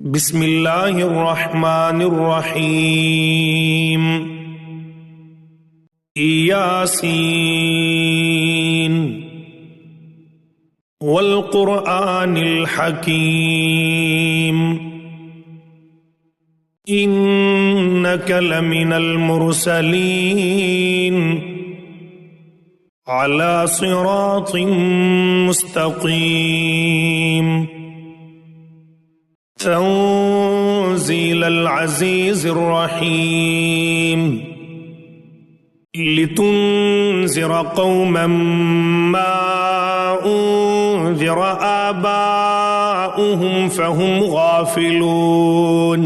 बिस्मिल्लाहिर्रहमानिर्रहीम। यासीन वल क़ुरआनिल हकीम इन्नका लमिनल मुरसलीन अला सिरातिम मुस्तक़ीम तंज़ीलल अज़ीज़िर रहीम लितुन्ज़िर क़ौमम मा उन्ज़िर आबाउहुम फ़हुम गाफ़िलून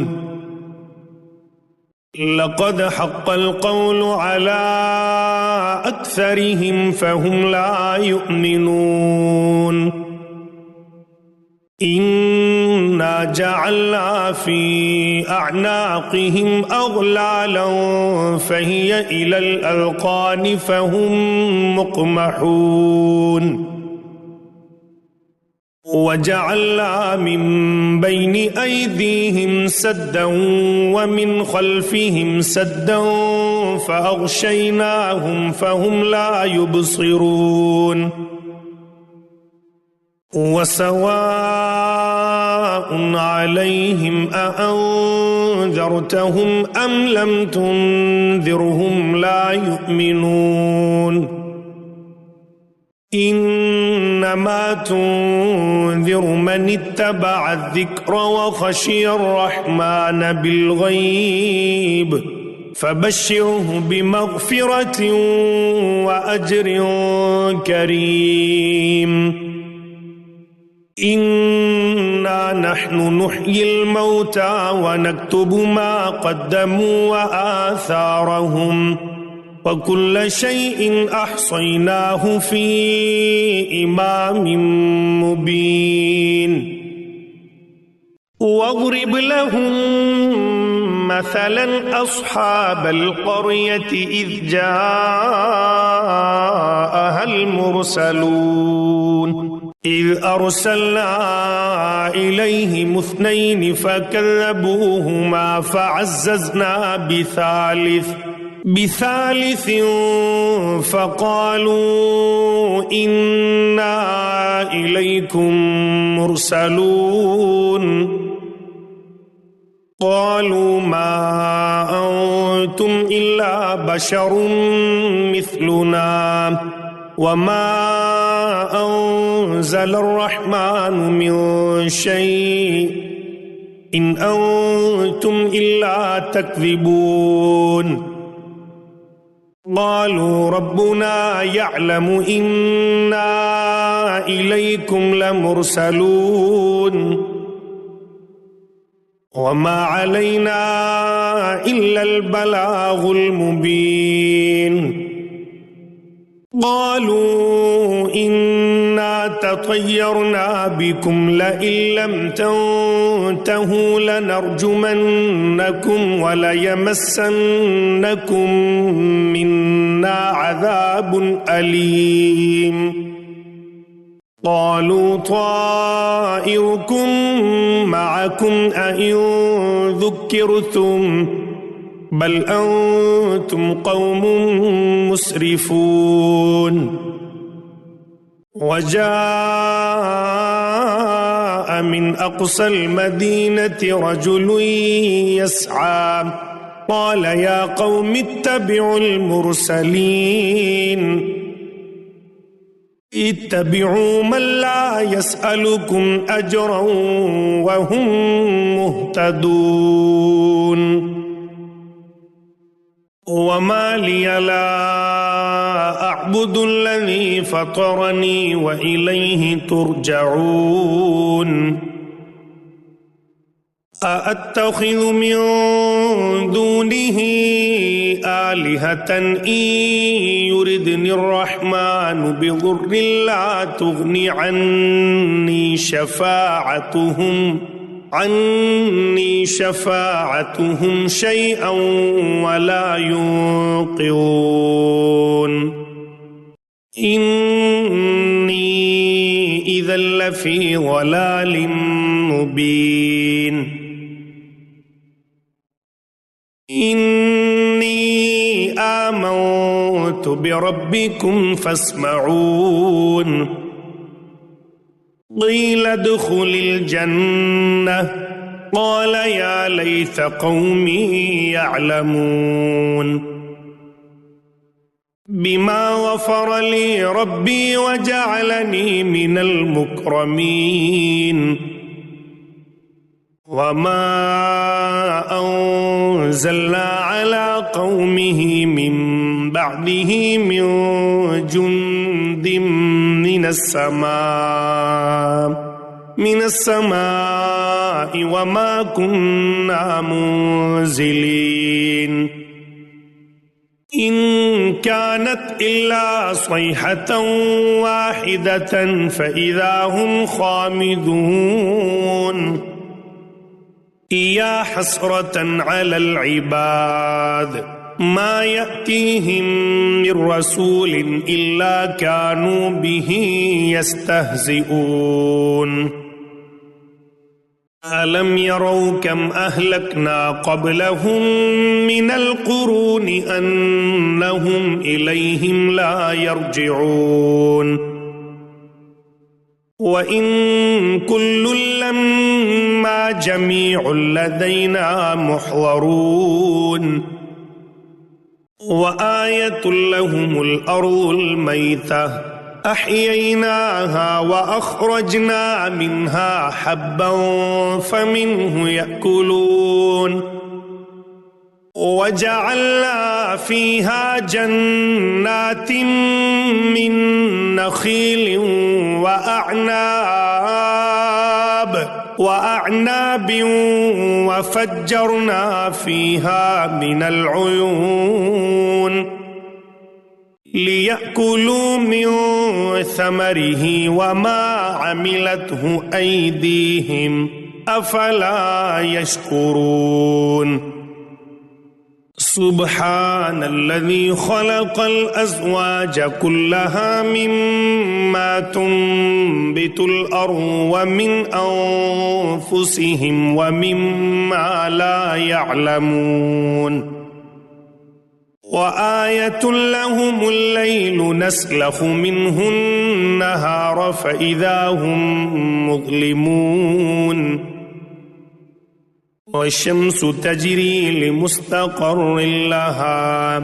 लक़द हक़्क़ल क़ौलु अला अक्सरिहिम फ़हुम ला युमिनून इन्ना जअलना फ़ी अअनाक़िहिम अग़लालन फ़हिय इलल अज़क़ानि फ़हुम मुक़महून वजअलना मिन बैनि अयदीहिम सद्दन व मिन ख़ल्फ़िहिम सद्दन फ़अग़शयनाहुम फ़हुम ला युबसिरून वसवाउन अलैहिम अअन्ज़रतहुम अम लम तुन्ज़िरहुम ला युमिनून इन्नमा तुन्ज़िरु मन इत्तबअ अज़्ज़िक्र व ख़शिय अर्रहमान बिल्ग़ैब फ़बश्शिरहु बिमग़फ़िरतिन व अज्रिन करीम इन्ना नहनु नुह्यिल मौता व नक्तुबु मा क़द्दमू व आसारहुम व कुल्ल शैइन अहसैनाहु फ़ी इमामिन मुबीन वज़रिब लहुम मसलन अस्हाबल क़र्यति इज़ जाअहल मुरसलून इज़ अरसलना इलैहिम इस्नैनि फ़कज़्ज़बूहुमा फ़अज़्ज़ज़ना बिसालिसिन फ़क़ालू इन्ना इलैकुम मुरसलून क़ालू मा अंतुम इल्ला बशरुम मिस्लुना वमा अंज़ल अर्रहमानु मिन शैइन इन अंतुम इल्ला तक्ज़िबून क़ालू रब्बुना यअलमु इन्ना इलैकुम लमुरसलून वमा अलैना इल्लल बलागुल मुबीन क़ालू इन्ना ततय्यरना बिकुम लइन लम तंतहू लनरजुमन्नकुम वलयमस्सन्नकुम मिन्ना अज़ाबुन अलीम क़ालू ताइरुकुम मअकुम अइन ज़ुक्किरतुम बल अंतुम क़ौमुम मुस्रिफून वजाअ मिन अक़सल मदीनति रजुलुन यस्आ क़ाल या क़ौमि इत्तबिउल मुरसलीन इत्तबिउ मन ला यसअलुकुम अजरन व हुम मुहतदून वमा लिया ला अअबुदुल्लज़ी फ़तरनी व इलैहि तुरजऊन अअत्तख़िज़ु मिन दूनिही आलिहतन इन युरिदनिर्रहमानु बिज़ुर्रिन ला तुग़नि अन्नी शफ़ाअतुहुम शैअन वला युन्क़िज़ून इन्नी इज़न लफ़ी ज़लालिम मुबीन। إني آمنت بربكم فاسمعون قيل ادخل الجنة قال يا ليت قومي يعلمون بما غفر لي ربي وجعلني من المكرمين وما أنزلنا على قومه من بعده من جند من السماء وما كنا منزلين إن كانت إلا صيحة واحدة فإذا هم خامدون يا حسرة على العباد ما يأتيهم من رسول إلا كانوا به يستهزئون ألم يروا كم أهلكنا قبلهم من القرون أنهم إليهم لا يرجعون وإن كل لما جميع لدينا محضرون وآية لهم الأرض الميتة أحييناها وأخرجنا منها حبا فمنه يأكلون وجعلنا فيها جنات من نخيل وأعناب وفجرنا فيها من العيون ليأكلوا من ثمره وما عملته أيديهم أفلا يشكرون سبحان الذي خلق الأزواج كلها مما تنبت الأرض ومن أنفسهم ومما لا يعلمون وآية لهم الليل نسلخ منه النهار فإذا هم مظلمون والشمس تجري لمستقر لها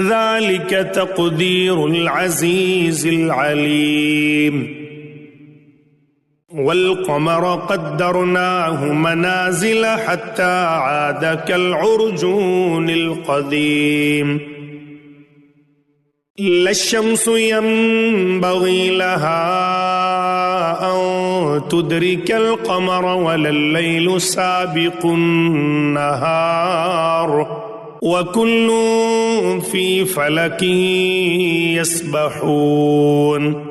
ذلك تقدير العزيز العليم والقمر قدرناه منازل حتى عاد كالعرجون القديم لا الشمس ينبغي لها أن تدرك القمر ولا الليل سابق النهار وكل في فلك يسبحون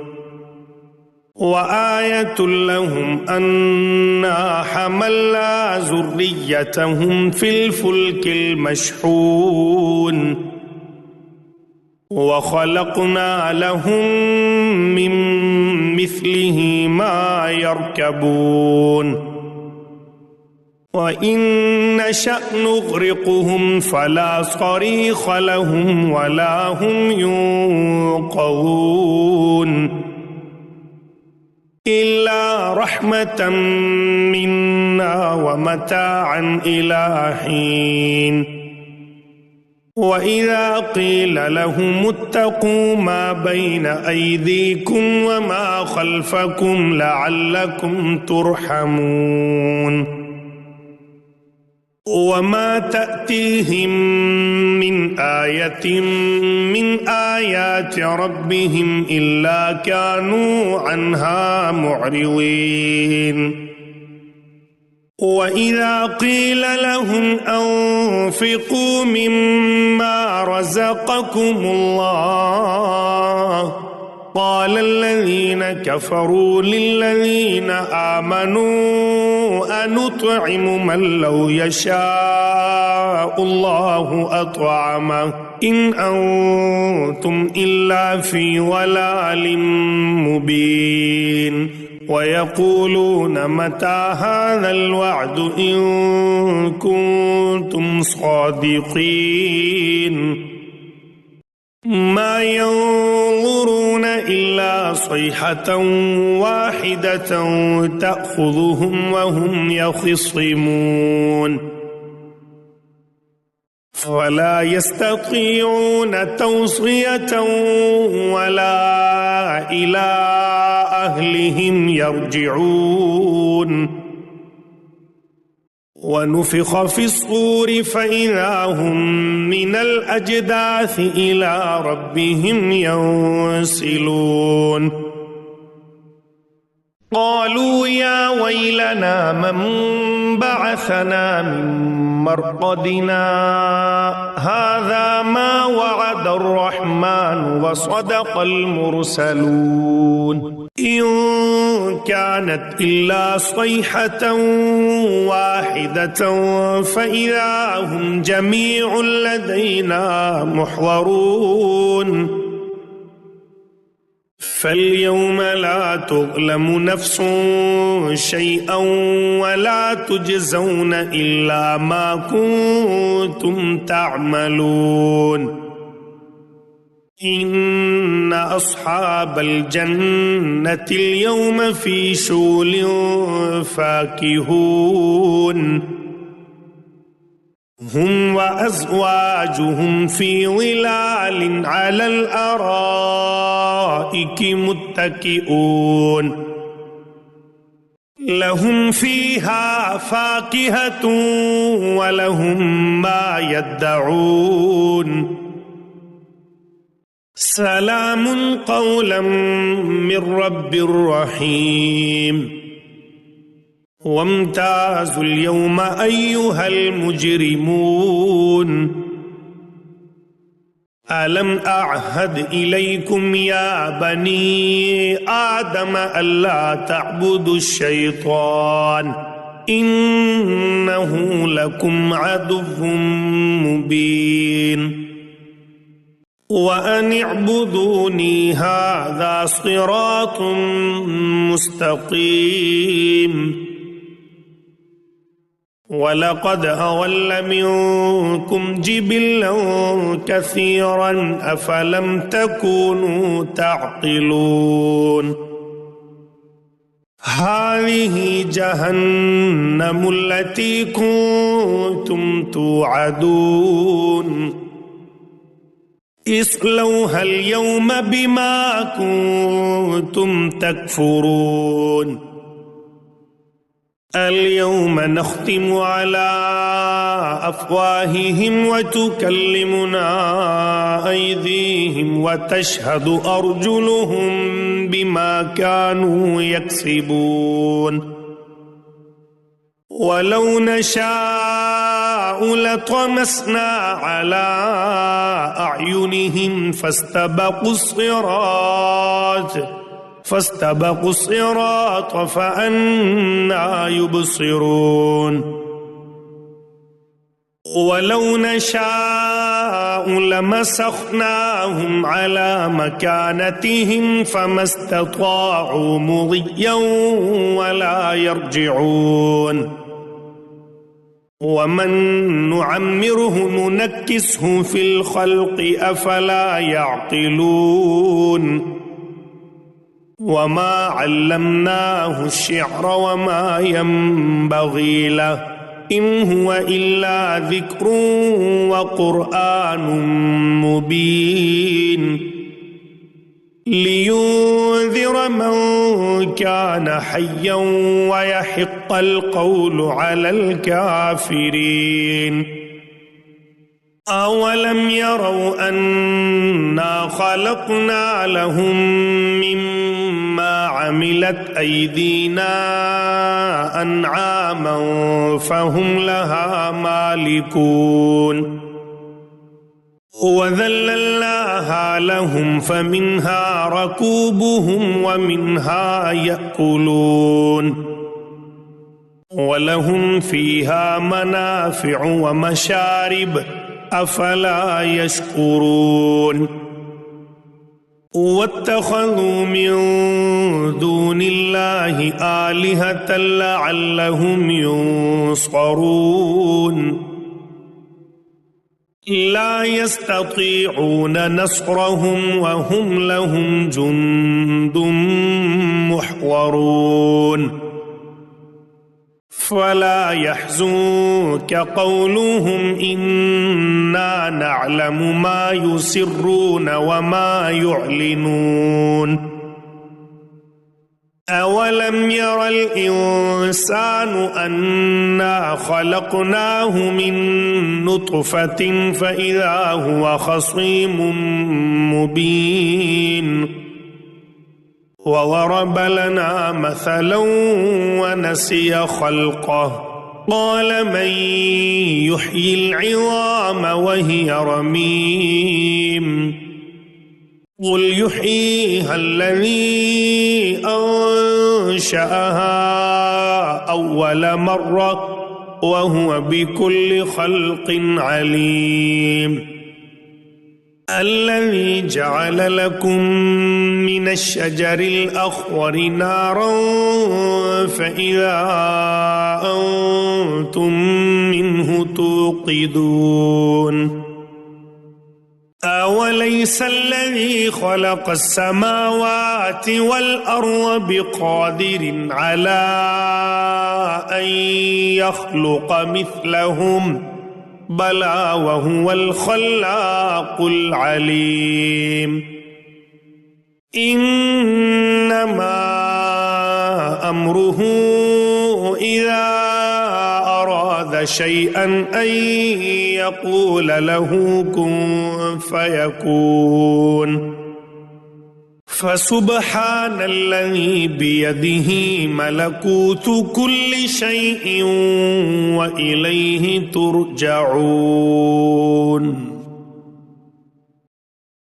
وآية لهم أنا حملنا ذريتهم في الفلك المشحون وخلقنا لهم من مثله ما يركبون وإن نشأ نغرقهم فلا صريخ لهم ولا هم ينقذون إلا رحمة منا ومتاعا إلى حين وإذا قيل لهم اتقوا ما بين أيديكم وما خلفكم لعلكم ترحمون وما تأتيهم من آية من آيات ربهم إلا كانوا عنها معرضين وإذا قيل لهم أنفقوا مما رزقكم الله قال الذين كفروا للذين آمنوا أنطعم من لو يشاء الله أطعمه إن أنتم إلا في ضلال مبين वयक़ूलून मता हाज़ल वअदु इन कुन्तुम सादिक़ीन मा यंज़ुरून इल्ला सयहतन वाहिदतन तअख़ुज़ुहुम वहुम यख़िस्सिमून वला यस्ततीऊन तौसियतन वला इला अहलिहिम यरजिऊन वनुफ़िख़ फ़िस्सूर फ़इज़ा हुम मिनल अजदाथ इला रब्बिहिम यंसिलून क़ालू या वैलना मन बअसना मिन मरक़दिना हाज़ा मा वअदर रहमान व सदक़ल मुरसलून इन कानत इल्ला सयहतन वाहिदतन फ़इज़ा हुम जमीउन लदैना मुहज़रून फ़ल्यौम ला तुज़लमु नफ़्सुन शैअन वला तुजज़ौन इल्ला मा कुन्तुम तअमलून इन्न अस्हाबल जन्नति अल-यौम फ़ी शुग़लिन फ़ाकिहून हुम व अज़वाजुहुम फ़ी ज़िलालिन अलल अराइकि मुत्तकिऊन लहुम फ़ीहा फ़ाकिहतुन व लहुम मा यद्दऊन सलामुन क़ौलन मिर रब्बिर रहीम वम्ताज़ुल यौमा अय्युहल मुजरिमून अलम अअहद इलैकुम या बनी आदम अल्ला तअबुदुश शैतान इन्नहु लकुम अदुव्वुम मुबीन व अन इअ्बुदूनी हाज़ा सिरातुम मुस्तक़ीम वलक़द अज़ल्ल मिनकुम जिबिल्लन कसीरन अफ़लम तकूनू तअक़िलून हाज़िही जहन्नमुल्लती कुन्तुम तुअदून इस्लौहल यौम बिमा कुन्तुम तकफ़ुरून अल-यौम नख़्तिमु अला अफ़वाहिहिम व तुकल्लिमुना अयदीहिम व तशहदु अर्जुलुहुम बिमा कानू यक्सिबून वलौ नशाअु लतमस्ना अला अअयुनिहिम फस्तबक़ु الصراط فأنى يبصرون ولو نشاء لمسخناهم على مكانتهم فما استطاعوا مضيا ولا يرجعون ومن نعمره ننكسه في الخلق أفلا يعقلون وما علمناه الشعر وما ينبغي له إن هو إلا ذكر وقرآن مبين لينذر من كان حيا ويحق القول على الكافرين أولم يروا أنا خلقنا لهم مما عملت أيدينا أنعاما فهم لها مالكون وذللناها لهم فمنها ركوبهم ومنها يأكلون ولهم فيها منافع ومشارب أفلا يشكرون वत्तखज़ू मिन दूनिल्लाहि आलिहतन लअल्लहुम युंसरून ला यस्ततीऊन नस्रहुम वहुम लहुम जुंदुम मुहज़रून फला यहज़ुनक क़ौलुहुम इन्ना नअलमु मा युसिर्रून वमा युअलिनून अवलम यरल इंसानु अन्ना खलक़नाहु मिन नुत्फ़तिन फ़इज़ा हुवा ख़सीमुम मुबीन वज़रब लना मसलन वनसिय ख़ल्क़ह क़ाल मन युह्यिल इज़ाम वहिय रमीम क़ुल युह्यीहा अल्लज़ी अंशअहा अव्वल मर्रा वहुव बिकुल्लि ख़ल्क़िन अलीम अल्लज़ी जअल लकुम मिनश्शजरिल अख़्ज़रि नारन फ़इज़ा अंतुम मिन्हु तूक़िदून अवलैस अल्लज़ी ख़लक़स समावाति वल अर्ज़ बिक़ादिरिन अला अन यख़्लुक़ मिस्लहुम बला वहुवल ख़ल्लाक़ुल अलीम इन्नमा अम्रुहु इज़ा अराद शैअन अन यक़ूल लहू कुन फ़यकून फ़सुब्हानल्लज़ी बियदिही मलकूतु कुल्लि शैइन व इलैहि तुरजऊन।